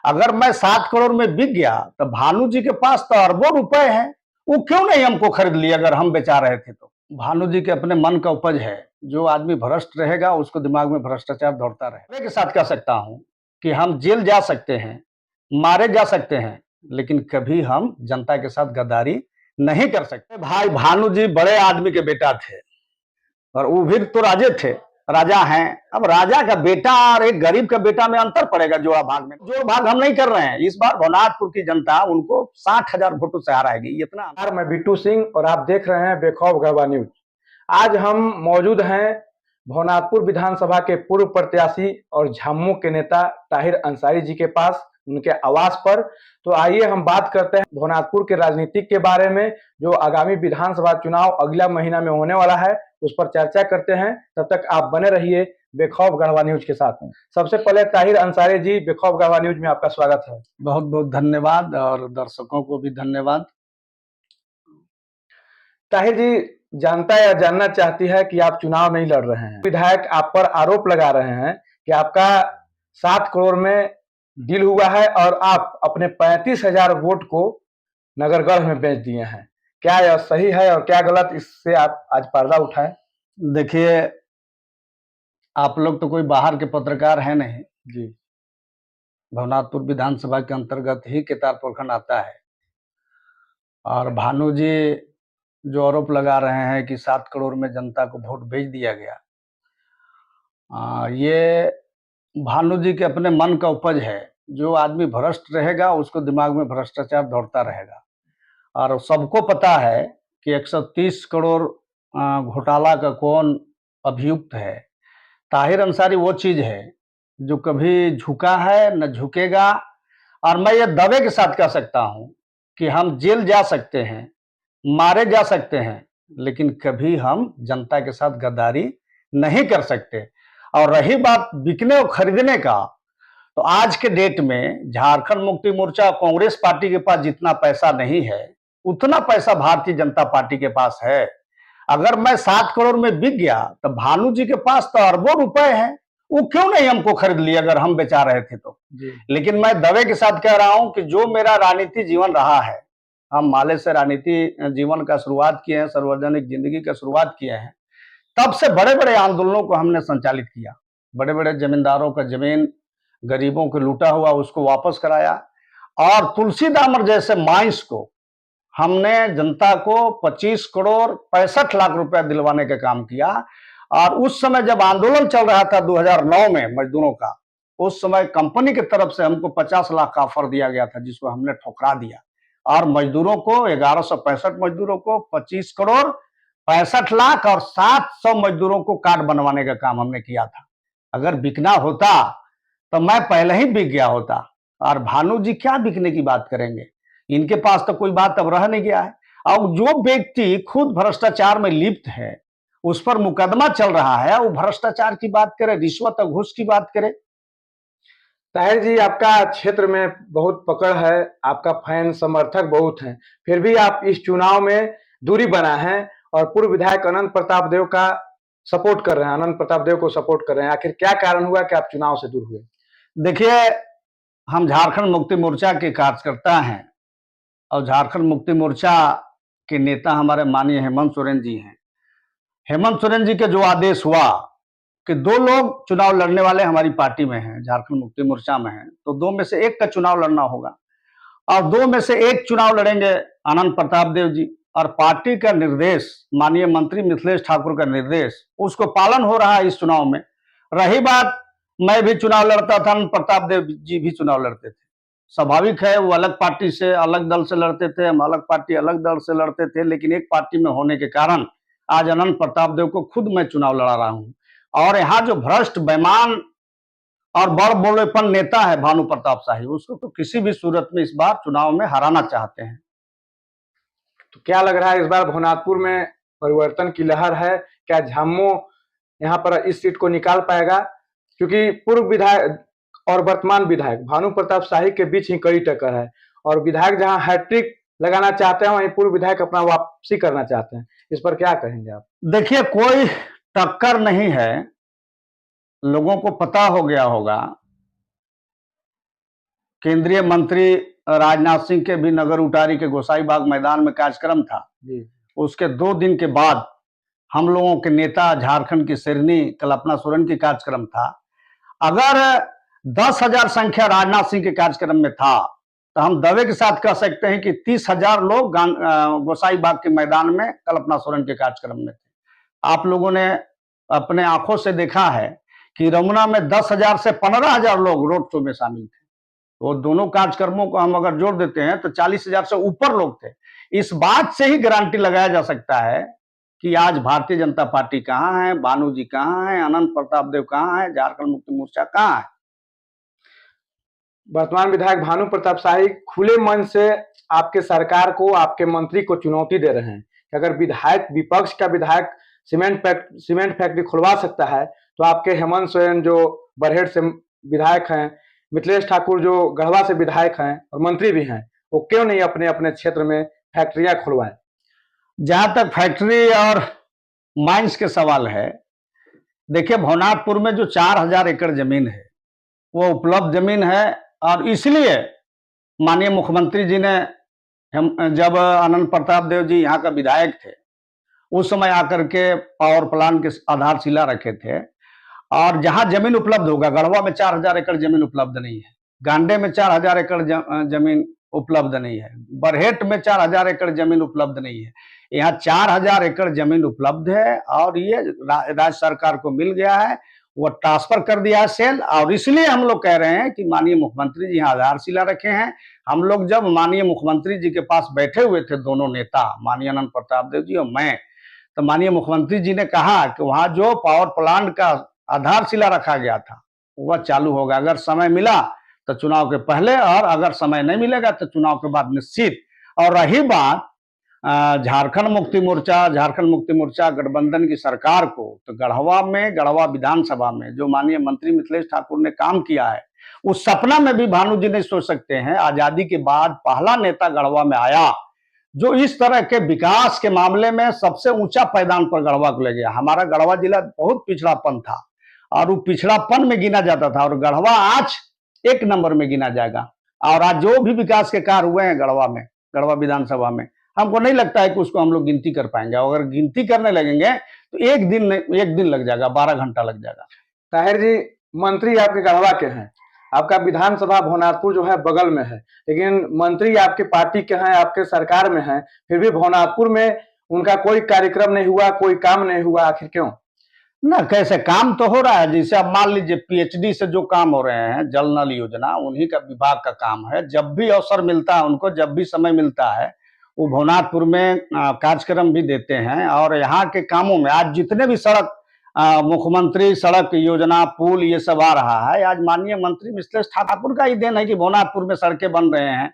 अगर मैं 7 करोड़ में बिक गया तो भानु जी के पास तो अरबों रुपए हैं, वो क्यों नहीं हमको खरीद लिया अगर हम बेचा रहे थे तो। भानु जी के अपने मन का उपज है, जो आदमी भ्रष्ट रहेगा उसको दिमाग में भ्रष्टाचार दौड़ता रहेगा। के साथ कह सकता हूं कि हम जेल जा सकते हैं, मारे जा सकते हैं, लेकिन कभी हम जनता के साथ गद्दारी नहीं कर सकते। भाई भानु जी बड़े आदमी के बेटा थे और वो भी तो राजे थे, राजा हैं। अब राजा का बेटा और एक गरीब का बेटा में अंतर पड़ेगा जोड़ा भाग में। जोड़ भाग हम नहीं कर रहे हैं। इस बार भवनाथपुर की जनता उनको 60,000 वोटों से हराएगी, इतना। मैं बिट्टू सिंह और आप देख रहे हैं बेखौफ गढ़वा न्यूज। आज हम मौजूद हैं भवनाथपुर विधानसभा के पूर्व प्रत्याशी और झामुमो के नेता ताहिर अंसारी जी के पास, उनके आवास पर। तो आइए हम बात करते हैं भवनाथपुर के राजनीतिक के बारे में, जो आगामी विधानसभा चुनाव अगला महीना में होने वाला है उस पर चर्चा करते हैं। तब तक आप बने रहिए बेखौफ गढ़वा न्यूज के साथ में। सबसे पहले ताहिर अंसारी जी, बेखौफ गढ़वा न्यूज में आपका स्वागत है। बहुत बहुत धन्यवाद और दर्शकों को भी धन्यवाद। ताहिर जी, जनता यह जानना चाहती है कि आप चुनाव नहीं लड़ रहे हैं। विधायक आप पर आरोप लगा रहे हैं कि आपका 7 करोड़ में डील हुआ है और आप अपने 35,000 वोट को नगरगढ़ में बेच दिए हैं। क्या यह सही है और क्या गलत, इससे आप आज पर्दा उठाएं। देखिए, आप लोग तो कोई बाहर के पत्रकार हैं नहीं जी। भवनाथपुर विधानसभा के अंतर्गत ही केतार प्रखंड आता है और भानु जी जो आरोप लगा रहे हैं कि 7 करोड़ में जनता को वोट बेच दिया गया, ये भानु जी के अपने मन का उपज है। जो आदमी भ्रष्ट रहेगा उसको दिमाग में भ्रष्टाचार दौड़ता रहेगा और सबको पता है कि 130 करोड़ घोटाला का कौन अभियुक्त है। ताहिर अंसारी वो चीज है जो कभी झुका है न झुकेगा। और मैं ये दावे के साथ कह सकता हूं कि हम जेल जा सकते हैं, मारे जा सकते हैं, लेकिन कभी हम जनता के साथ गद्दारी नहीं कर सकते। और रही बात बिकने और खरीदने का, तो आज के डेट में झारखंड मुक्ति मोर्चा कांग्रेस पार्टी के पास जितना पैसा नहीं है उतना पैसा भारतीय जनता पार्टी के पास है। अगर मैं 7 करोड़ में बिक गया तो भानु जी के पास तो अरबों रुपए हैं, वो क्यों नहीं हमको खरीद लिया अगर हम बेचा रहे थे तो। लेकिन मैं दावे के साथ कह रहा हूं कि जो मेरा राजनीति जीवन रहा है, हम माले से राजनीति जीवन का शुरुआत किए हैं, सार्वजनिक जिंदगी का शुरुआत किए हैं, तब से बड़े बड़े आंदोलनों को हमने संचालित किया। बड़े बड़े जमींदारों का जमीन गरीबों को लूटा हुआ उसको वापस कराया और तुलसी दामर जैसे माइंस को हमने जनता को 25 करोड़ 65 लाख रुपया दिलवाने का काम किया। और उस समय जब आंदोलन चल रहा था 2009 में मजदूरों का, उस समय कंपनी की तरफ से हमको 50 लाख का ऑफर दिया गया था जिसको हमने ठुकरा दिया और मजदूरों को 1165 मजदूरों को 25 करोड़ 65 लाख और 700 मजदूरों को कार्ड बनवाने का काम हमने किया था। अगर बिकना होता तो मैं पहले ही बिक गया होता। और भानु जी क्या बिकने की बात करेंगे, इनके पास तो कोई बात अब रह नहीं गया है। और जो व्यक्ति खुद भ्रष्टाचार में लिप्त है, उस पर मुकदमा चल रहा है, वो भ्रष्टाचार की बात करे, रिश्वत और घूस की बात करे। ताहिर जी, आपका क्षेत्र में बहुत पकड़ है, आपका फैन समर्थक बहुत हैं, फिर भी आप इस चुनाव में दूरी बना है और पूर्व विधायक अनंत प्रताप देव का सपोर्ट कर रहे हैं, अनंत प्रताप देव को सपोर्ट कर रहे हैं। आखिर क्या कारण हुआ कि आप चुनाव से दूर हुए? देखिए, हम झारखंड मुक्ति मोर्चा के कार्यकर्ता हैं और झारखंड मुक्ति मोर्चा के नेता हमारे माननीय हेमंत सोरेन जी हैं। हेमंत सोरेन जी के जो आदेश हुआ कि 2 लोग चुनाव लड़ने वाले हमारी पार्टी में हैं, झारखंड मुक्ति मोर्चा में हैं, तो 2 में से 1 का चुनाव लड़ना होगा और 2 में से 1 चुनाव लड़ेंगे अनंत प्रताप देव जी। और पार्टी का निर्देश, माननीय मंत्री मिथिलेश ठाकुर का निर्देश, उसको पालन हो रहा है इस चुनाव में। रही बात, मैं भी चुनाव लड़ता था, अनंत प्रताप देव जी भी चुनाव लड़ते थे। स्वाभाविक है, वो अलग पार्टी से अलग दल से लड़ते थे, हम अलग पार्टी अलग दल से लड़ते थे, लेकिन एक पार्टी में होने के कारण आज अनंत प्रताप देव को खुद मैं चुनाव लड़ा रहा हूं। और यहाँ जो भ्रष्ट बेईमान और बड़ बोलेपन नेता है भानु प्रताप शाही, उसको तो किसी भी सूरत में इस बार चुनाव में हराना चाहते हैं। तो क्या लग रहा है इस बार भवनाथपुर में परिवर्तन की लहर है? क्या झामुमो यहाँ पर इस सीट को निकाल पाएगा? क्योंकि पूर्व विधायक और वर्तमान विधायक भानु प्रताप शाही के बीच ही कड़ी टक्कर है और विधायक जहां हैट्रिक लगाना चाहते हैं वहीं पूर्व विधायक अपना वापसी करना चाहते हैं। इस पर क्या कहेंगे आप? देखिए, कोई टक्कर नहीं है, लोगों को पता हो गया होगा केंद्रीय मंत्री राजनाथ सिंह के भी नगर उटारी के गोसाईबाग मैदान में कार्यक्रम था। जी। उसके 2 दिन के बाद हम लोगों के नेता झारखंड की शेरनी कल्पना सोरेन की कार्यक्रम था। अगर 10,000 संख्या राजनाथ सिंह के कार्यक्रम में था, तो हम दावे के साथ कह सकते हैं कि 30,000 लोग गोसाईबाग के मैदान में कल्पना सोरेन के कार्यक्रम में थे। आप लोगों ने अपने आंखों से देखा है कि रमुना में 10,000 से 15,000 लोग रोड शो में शामिल थे। वो दोनों कार्यक्रमों को हम अगर जोड़ देते हैं तो 40,000 से ऊपर लोग थे। इस बात से ही गारंटी लगाया जा सकता है कि आज भारतीय जनता पार्टी कहाँ है, भानु जी कहाँ है, अनंत प्रताप देव कहाँ है, झारखंड मुक्ति मोर्चा कहाँ है। वर्तमान विधायक भानु प्रताप शाही खुले मन से आपके सरकार को, आपके मंत्री को चुनौती दे रहे हैं कि अगर विधायक, विपक्ष का विधायक सीमेंट फैक्ट्री खुलवा सकता है तो आपके हेमंत सोरेन जो बरहेट से विधायक हैं, मिथिलेश ठाकुर जो गढ़वा से विधायक हैं और मंत्री भी हैं, वो क्यों नहीं अपने अपने क्षेत्र में फैक्ट्रियां खुलवाएं। जहां तक फैक्ट्री और माइंस के सवाल है, देखिए भवनाथपुर में जो 4,000 एकड़ जमीन है वो उपलब्ध जमीन है और इसलिए माननीय मुख्यमंत्री जी ने जब अनंत प्रताप देव जी यहाँ का विधायक थे उस समय आकर के पावर प्लांट के आधारशिला रखे थे। और जहां जमीन उपलब्ध होगा, गढ़वा में 4,000 एकड़ जमीन उपलब्ध नहीं है, गांडे में 4,000 एकड़ जमीन उपलब्ध नहीं है, बरहेट में 4,000 एकड़ जमीन उपलब्ध नहीं है, यहाँ 4,000 एकड़ जमीन उपलब्ध है और ये राज्य सरकार को मिल गया है, वो ट्रांसफर कर दिया है सेल। और इसलिए हम लोग कह रहे हैं कि माननीय मुख्यमंत्री जी यहाँ आधारशिला रखे हैं। हम लोग जब माननीय मुख्यमंत्री जी के पास बैठे हुए थे, दोनों नेता, माननीय अनंत प्रताप देव जी और मैं, तो माननीय मुख्यमंत्री जी ने कहा कि वहां जो पावर प्लांट का आधारशिला रखा गया था वह चालू होगा, अगर समय मिला तो चुनाव के पहले और अगर समय नहीं मिलेगा तो चुनाव के बाद निश्चित। और रही बात झारखंड मुक्ति मोर्चा गठबंधन की सरकार को, तो गढ़वा विधानसभा में जो माननीय मंत्री मिथिलेश ठाकुर ने काम किया है, उस सपना में भी भानु जी नहीं सोच सकते हैं। आजादी के बाद पहला नेता गढ़वा में आया जो इस तरह के विकास के मामले में सबसे ऊंचा पायदान पर गढ़वा को ले गया। हमारा गढ़वा जिला बहुत पिछड़ापन था और वो पिछड़ापन में गिना जाता था और गढ़वा आज 1 नंबर में गिना जाएगा। और आज जो भी विकास के कार्य हुए हैं गढ़वा विधानसभा में, हमको नहीं लगता है कि उसको हम लोग गिनती कर पाएंगे। अगर गिनती करने लगेंगे तो एक दिन लग जाएगा, 12 घंटा लग जाएगा। ताहिर जी, मंत्री आपके गढ़वा के हैं, आपका विधानसभा भवनाथपुर जो है बगल में है, लेकिन मंत्री आपके पार्टी के हैं, आपके सरकार में हैं, फिर भी भवनाथपुर में उनका कोई कार्यक्रम नहीं हुआ, कोई काम नहीं हुआ, आखिर क्यों? ना, कैसे काम तो हो रहा है। जैसे अब मान लीजिए पीएचडी से जो काम हो रहे हैं, जल नल योजना, उन्हीं का विभाग का काम है। जब भी अवसर मिलता है उनको, जब भी समय मिलता है, वो भवनाथपुर में कार्यक्रम भी देते हैं। और यहाँ के कामों में आज जितने भी सड़क, मुख्यमंत्री सड़क योजना, पुल, ये सब आ रहा है, आज माननीय मंत्री मिथिलेश ठाकुर का ही देन है कि भवनाथपुर में सड़कें बन रहे हैं।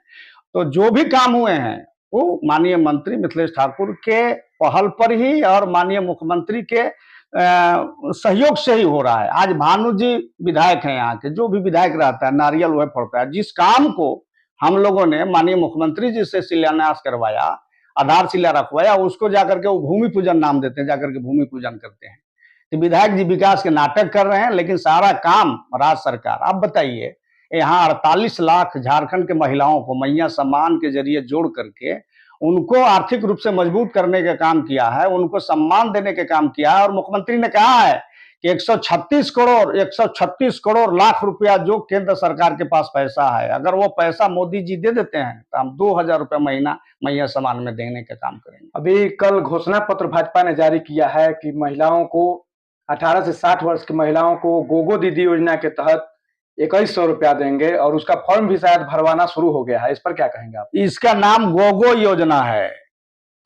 तो जो भी काम हुए हैं वो माननीय मंत्री मिथिलेश ठाकुर के पहल पर ही और माननीय मुख्यमंत्री के सहयोग से ही हो रहा है। आज भानु जी विधायक हैं यहाँ के, जो भी विधायक रहता है नारियल वह फोड़ता है। जिस काम को हम लोगों ने माननीय मुख्यमंत्री जी से शिलान्यास करवाया, आधारशिला रखवाया, उसको जाकर के वो भूमि पूजन नाम देते हैं, जाकर के भूमि पूजन करते हैं। तो विधायक जी विकास के नाटक कर रहे हैं, लेकिन सारा काम राज्य सरकार। आप बताइए, यहाँ 48 लाख झारखंड के महिलाओं को मैया सम्मान के जरिए जोड़ करके उनको आर्थिक रूप से मजबूत करने का काम किया है, उनको सम्मान देने का काम किया है। और मुख्यमंत्री ने कहा है कि 136 करोड़ लाख रुपया जो केंद्र सरकार के पास पैसा है, अगर वो पैसा मोदी जी दे देते हैं तो हम 2,000 रुपया महीना मैया सम्मान में देने का काम करेंगे। अभी कल घोषणा पत्र भाजपा ने जारी किया है कि महिलाओं को, 18 से 60 वर्ष की महिलाओं को गोगो दीदी योजना के तहत 2100 रुपया देंगे और उसका फॉर्म भी शायद भरवाना शुरू हो गया है। इस पर क्या कहेंगे आप? इसका नाम गोगो योजना है।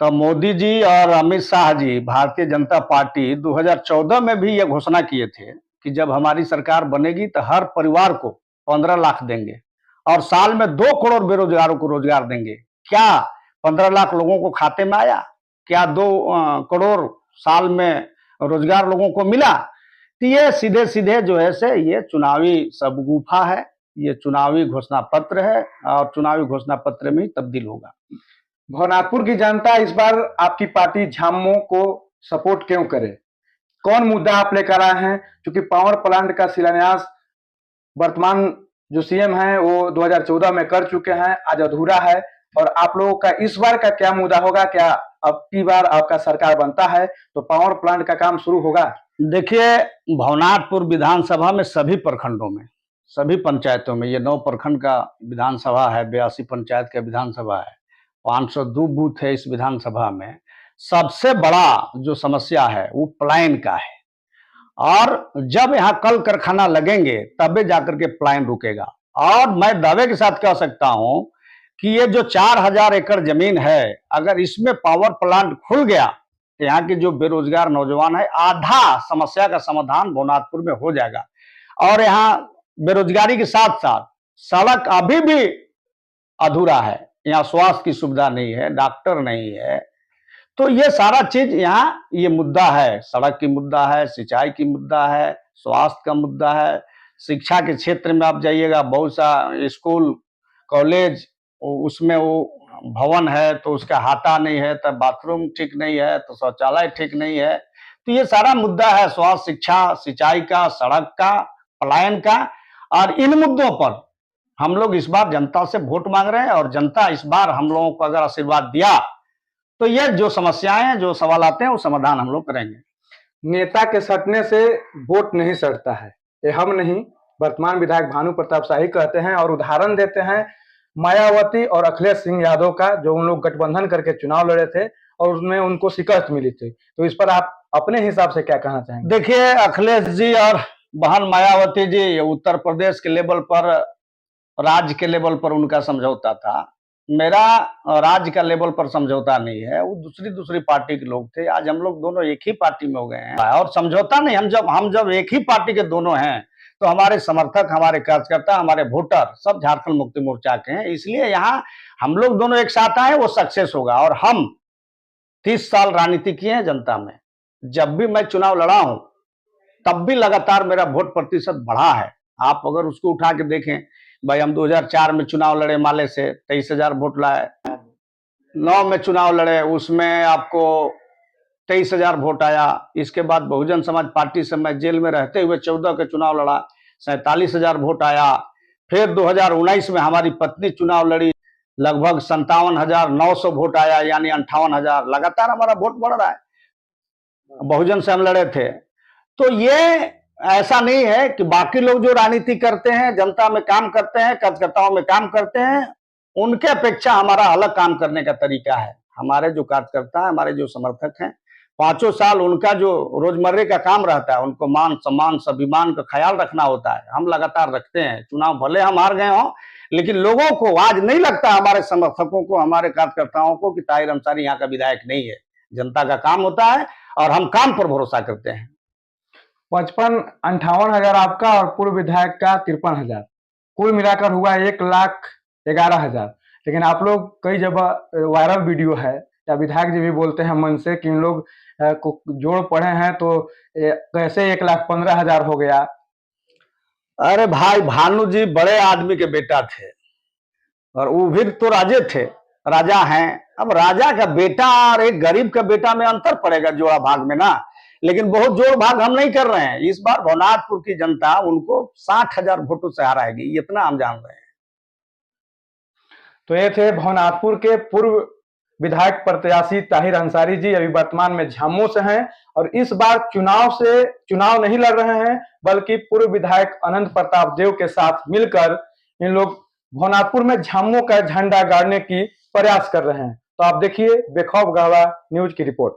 तो मोदी जी और अमित शाह जी, भारतीय जनता पार्टी 2014 में भी यह घोषणा किए थे कि जब हमारी सरकार बनेगी तो हर परिवार को 15 लाख देंगे और साल में 2 करोड़ बेरोजगारों को रोजगार देंगे। क्या 15 लाख लोगों को खाते में आया? क्या 2 करोड़ साल में रोजगार लोगों को मिला? तो ये सीधे सीधे जो है से ये चुनावी सबगुफा है, ये चुनावी घोषणा पत्र है और चुनावी घोषणा पत्र में ही तब्दील होगा। भवनाथपुर की जनता इस बार आपकी पार्टी झामुमो को सपोर्ट क्यों करे? कौन मुद्दा आप लेकर आए हैं? क्योंकि पावर प्लांट का शिलान्यास वर्तमान जो सीएम हैं वो 2014 में कर चुके हैं, आज अधूरा है। और आप लोगों का इस बार का क्या मुद्दा होगा? क्या अब की बार आपका सरकार बनता है तो पावर प्लांट का काम शुरू होगा? देखिए, भवनाथपुर विधानसभा में सभी प्रखंडों में, सभी पंचायतों में, ये 9 प्रखंड का विधानसभा है, 82 पंचायत का विधानसभा है, 502 बूथ है इस विधानसभा में। सबसे बड़ा जो समस्या है वो पलायन का है, और जब यहाँ कल कारखाना लगेंगे तबे जाकर के पलायन रुकेगा। और मैं दावे के साथ कह सकता हूं कि ये जो 4000 एकड़ जमीन है, अगर इसमें पावर प्लांट खुल गया तो यहाँ के जो बेरोजगार नौजवान है, आधा समस्या का समाधान भवनाथपुर में हो जाएगा। और यहाँ बेरोजगारी के साथ साथ सड़क अभी भी अधूरा है, यहाँ स्वास्थ्य की सुविधा नहीं है, डॉक्टर नहीं है। तो ये सारा चीज यहाँ ये मुद्दा है, सड़क की मुद्दा है, सिंचाई की मुद्दा है, स्वास्थ्य का मुद्दा है। शिक्षा के क्षेत्र में आप जाइएगा, बहुत सा स्कूल कॉलेज, उसमें वो भवन है तो उसका हाता नहीं है, तब बाथरूम ठीक नहीं है, तो शौचालय ठीक नहीं है। तो ये सारा मुद्दा है, स्वास्थ्य, शिक्षा, सिंचाई का, सड़क का, पलायन का। और इन मुद्दों पर हम लोग इस बार जनता से वोट मांग रहे हैं, और जनता इस बार हम लोगों को अगर आशीर्वाद दिया तो ये जो समस्याएं हैं, जो सवाल आते हैं, वो समाधान हम लोग करेंगे। नेता के सटने से वोट नहीं सड़ता है, ये हम नहीं, वर्तमान विधायक भानु प्रताप शाही कहते हैं। और उदाहरण देते हैं मायावती और अखिलेश सिंह यादव का, जो उन लोग गठबंधन करके चुनाव लड़े थे और उसमें उनको शिकस्त मिली थी। तो इस पर आप अपने हिसाब से क्या कहना चाहेंगे? देखिए, अखिलेश जी और बहन मायावती जी, उत्तर प्रदेश के लेवल पर, राज्य के लेवल पर उनका समझौता था। मेरा राज्य का लेवल पर समझौता नहीं है, वो दूसरी पार्टी के लोग थे। आज हम लोग दोनों एक ही पार्टी में हो गए हैं, और समझौता नहीं, हम जब एक ही पार्टी के दोनों हैं तो हमारे समर्थक, हमारे कार्यकर्ता, हमारे वोटर सब झारखंड मुक्ति मोर्चा के हैं। इसलिए यहाँ हम लोग दोनों एक साथ आए, वो सक्सेस होगा। और हम 30 साल राजनीति किए हैं जनता में, जब भी मैं चुनाव लड़ा हूं तब भी लगातार मेरा वोट प्रतिशत बढ़ा है। आप अगर उसको उठा के देखें, भाई हम 2004 में चुनाव लड़े माले से, 23,000 वोट लाए। 9 में चुनाव लड़े, उसमें आपको 23,000 वोट आया। इसके बाद बहुजन समाज पार्टी से मैं जेल में रहते हुए 14 के चुनाव लड़ा, 47,000 वोट आया। फिर 2019 में हमारी पत्नी चुनाव लड़ी, लगभग 57,900 वोट आया, यानी 58,000। लगातार हमारा वोट बढ़ रहा है। बहुजन से हम लड़े थे। तो ये ऐसा नहीं है कि बाकी लोग जो राजनीति करते हैं, जनता में काम करते हैं, कार्यकर्ताओं में काम करते हैं, उनके अपेक्षा हमारा अलग काम करने का तरीका है। हमारे जो कार्यकर्ता हैं, हमारे जो समर्थक हैं, 5 साल उनका जो रोजमर्रे का काम रहता है, उनको मान सम्मान स्वाभिमान का ख्याल रखना होता है, हम लगातार रखते हैं। चुनाव भले हम हार गए हों, लेकिन लोगों को आज नहीं लगता, हमारे समर्थकों को, हमारे कार्यकर्ताओं को, कि ताहिर अंसारी यहाँ का विधायक नहीं है। जनता का काम होता है और हम काम पर भरोसा करते हैं। 55-58 आपका और पूर्व विधायक का 53,000, कुल मिलाकर हुआ 1,11,000। लेकिन आप लोग कई जगह वायरल वीडियो है, या विधायक जी भी बोलते हैं मन से कि इन लोग को जोड़ पड़े हैं तो कैसे 1,15,000 हो गया। अरे भाई, भानु जी बड़े आदमी के बेटा थे, और वो भी तो राजे थे, राजा हैं। अब राजा का बेटा और एक गरीब का बेटा में अंतर पड़ेगा जोड़ा भाग में ना, लेकिन बहुत जोड़ भाग हम नहीं कर रहे हैं। इस बार भवनाथपुर की जनता उनको 60,000 वोटों से हराएगी, इतना हम जान रहे हैं। तो ये थे भवनाथपुर के पूर्व विधायक प्रत्याशी ताहिर अंसारी जी, अभी वर्तमान में झामू से हैं, और इस बार चुनाव नहीं लड़ रहे हैं, बल्कि पूर्व विधायक अनंत प्रताप देव के साथ मिलकर इन लोग भवनाथपुर में झामू का झंडा गाड़ने की प्रयास कर रहे हैं। तो आप देखिए बेखौफ गढ़वा न्यूज की रिपोर्ट।